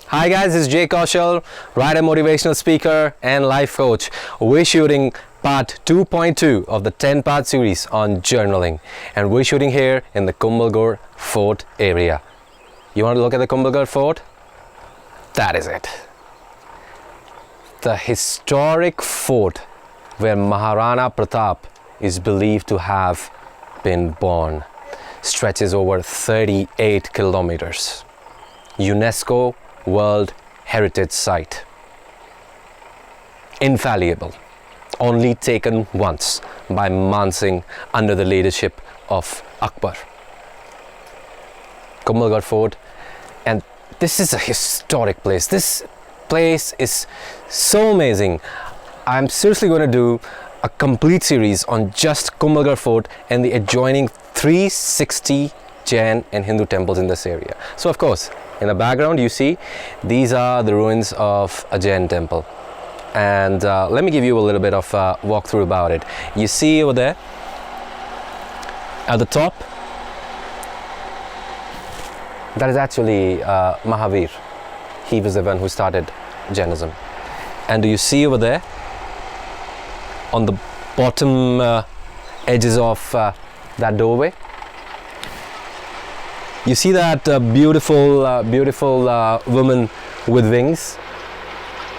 Hi guys, this is Jay Kaushal, writer, motivational speaker and life coach. We're shooting part 2.2 of the 10-part series on journaling, and we're shooting here in the Kumbhalgarh Fort area. You want to look at the Kumbhalgarh Fort? That is it. The historic fort where Maharana Pratap is believed to have been born stretches over 38 kilometers. UNESCO World Heritage Site. Infallible. Only taken once by Man Singh under the leadership of Akbar. Kumbhalgarh Fort, and this is a historic place. This place is so amazing. I'm seriously going to do a complete series on just Kumbhalgarh Fort and the adjoining 360 Jain and Hindu temples in this area. So of course, in the background you see these are the ruins of a Jain temple, and let me give you a little bit of walkthrough about it. You see over there at the top, that is actually Mahavir. He was the one who started Jainism. And do you see over there on the bottom edges of that doorway, you see that beautiful woman with wings?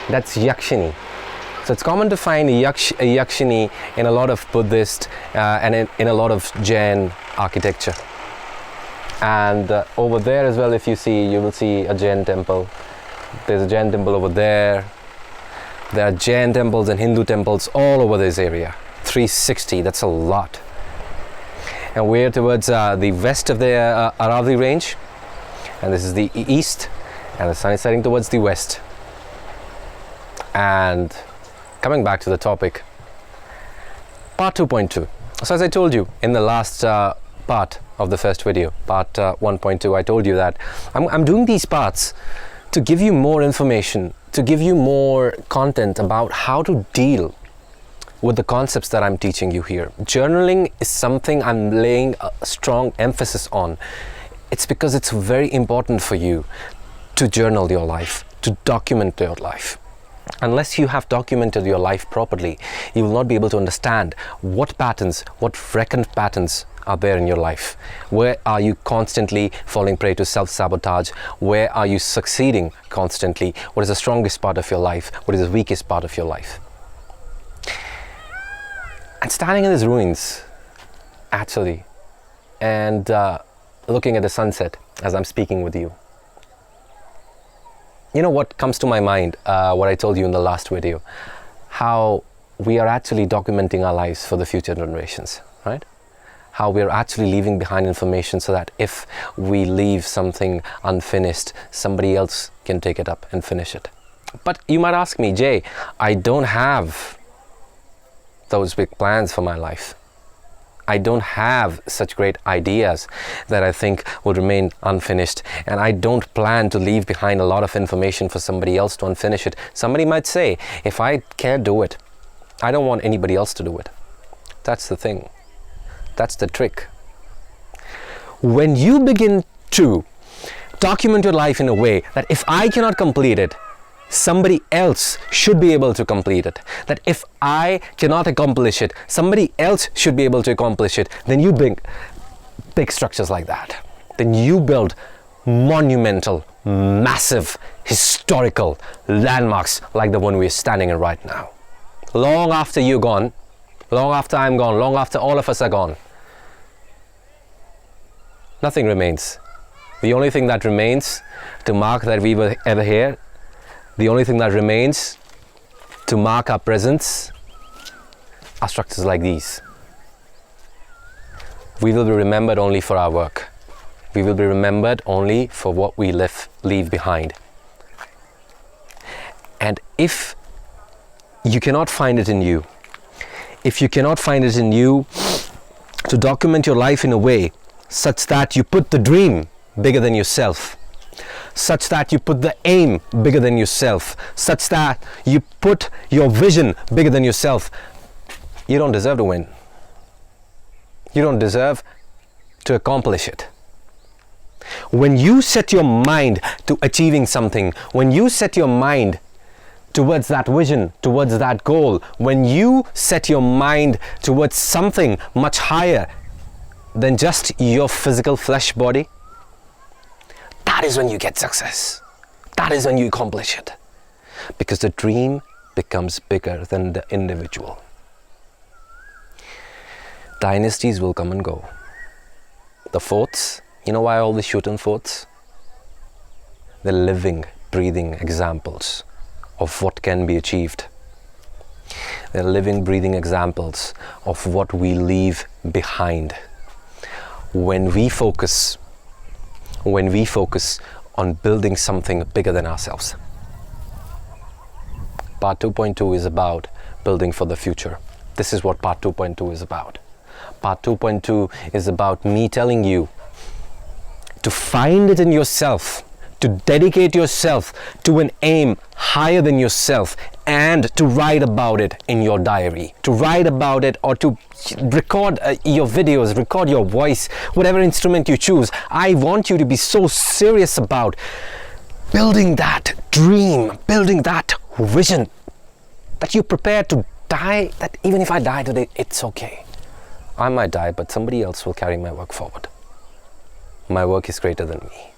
That's Yakshini. So it's common to find a Yakshini in a lot of Buddhist and in a lot of Jain architecture. And over there as well, if you see, you will see a Jain temple. There's a Jain temple over there. There are Jain temples and Hindu temples all over this area. 360, that's a lot. And we're towards the west of the Aravalli range, and this is the east, and the sun is setting towards the west. And coming back to the topic, part 2.2. So as I told you in the last part of the first video, part 1.2, I told you that I'm doing these parts to give you more information, to give you more content about how to deal with the concepts that I'm teaching you here. Journaling is something I'm laying a strong emphasis on. It's because it's very important for you to journal your life, to document your life. Unless you have documented your life properly, you will not be able to understand what patterns, what recurrent patterns are there in your life. Where are you constantly falling prey to self-sabotage? Where are you succeeding constantly? What is the strongest part of your life? What is the weakest part of your life? And standing in these ruins, actually, and looking at the sunset as I'm speaking with you, you know what comes to my mind, what I told you in the last video, how we are actually documenting our lives for the future generations, right? How we are actually leaving behind information so that if we leave something unfinished, somebody else can take it up and finish it. But you might ask me, Jay, I don't have those big plans for my life. I don't have such great ideas that I think will remain unfinished, and I don't plan to leave behind a lot of information for somebody else to unfinish it. Somebody might say, if I can't do it, I don't want anybody else to do it. That's the thing. That's the trick. When you begin to document your life in a way that if I cannot complete it, somebody else should be able to complete it. That if I cannot accomplish it, somebody else should be able to accomplish it. Then you build big structures like that. Then you build monumental, massive, historical landmarks like the one we're standing in right now. Long after you're gone, long after I'm gone, long after all of us are gone, nothing remains. The only thing that remains to mark that we were ever here, the only thing that remains to mark our presence are structures like these. We will be remembered only for our work. We will be remembered only for what we leave behind. And if you cannot find it in you, if you cannot find it in you to document your life in a way such that you put the dream bigger than yourself, such that you put the aim bigger than yourself, such that you put your vision bigger than yourself, you don't deserve to win. You don't deserve to accomplish it. When you set your mind to achieving something, when you set your mind towards that vision, towards that goal, when you set your mind towards something much higher than just your physical flesh body, that is when you get success. That is when you accomplish it. Because the dream becomes bigger than the individual. Dynasties will come and go. The forts, you know why I always shoot in forts? They're living, breathing examples of what can be achieved. They're living, breathing examples of what we leave behind. When we focus on building something bigger than ourselves. Part 2.2 is about building for the future. This is what part 2.2 is about. Part 2.2 is about me telling you to find it in yourself, to dedicate yourself to an aim higher than yourself, and to write about it in your diary, to write about it, or to record your videos, record your voice, whatever instrument you choose. I want you to be so serious about building that dream, building that vision, that you're prepared to die, that even if I die today, it's okay. I might die, but somebody else will carry my work forward. My work is greater than me.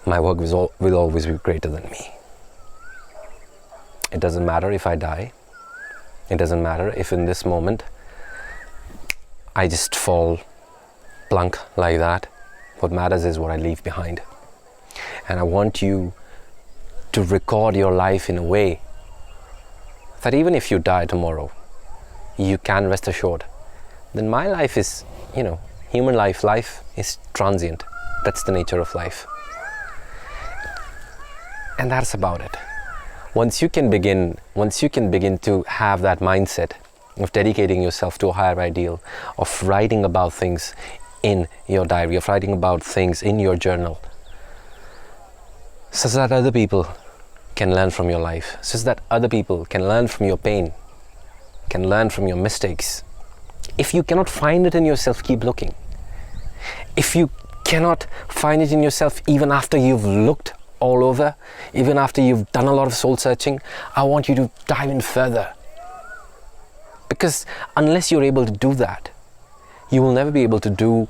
My work will always be greater than me. It doesn't matter if I die. It doesn't matter if in this moment I just fall plunk like that. What matters is what I leave behind. And I want you to record your life in a way that even if you die tomorrow, you can rest assured. Then my life is, human life is transient. That's the nature of life. And that's about it. Once you can begin to have that mindset of dedicating yourself to a higher ideal, of writing about things in your diary, of writing about things in your journal, so that other people can learn from your life, so that other people can learn from your pain, can learn from your mistakes. If you cannot find it in yourself, keep looking. If you cannot find it in yourself even after you've looked all over, even after you've done a lot of soul searching, I want you to dive in further. Because unless you're able to do that, you will never be able to do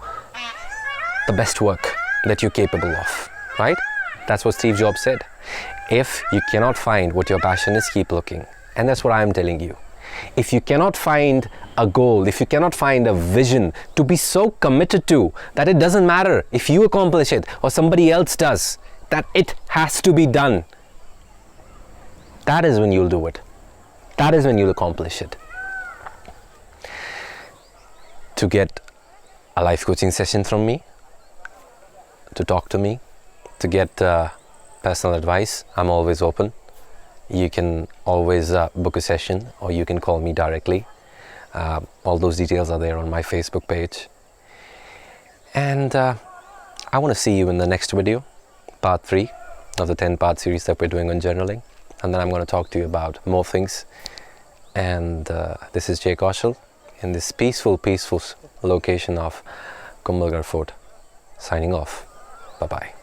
the best work that you're capable of, right? That's what Steve Jobs said. If you cannot find what your passion is, keep looking. And that's what I'm telling you. If you cannot find a goal, if you cannot find a vision to be so committed to that it doesn't matter if you accomplish it or somebody else does, that it has to be done, that is when you'll do it. That is when you'll accomplish it. To get a life coaching session from me, to talk to me, to get personal advice, I'm always open. You can always book a session, or you can call me directly. All those details are there on my Facebook page. And I want to see you in the next video, part 3 of the 10-part series that we're doing on journaling. And then I'm going to talk to you about more things. And this is Jay Kaushal in this peaceful location of Kumbhalgarh Fort. Signing off. Bye-bye.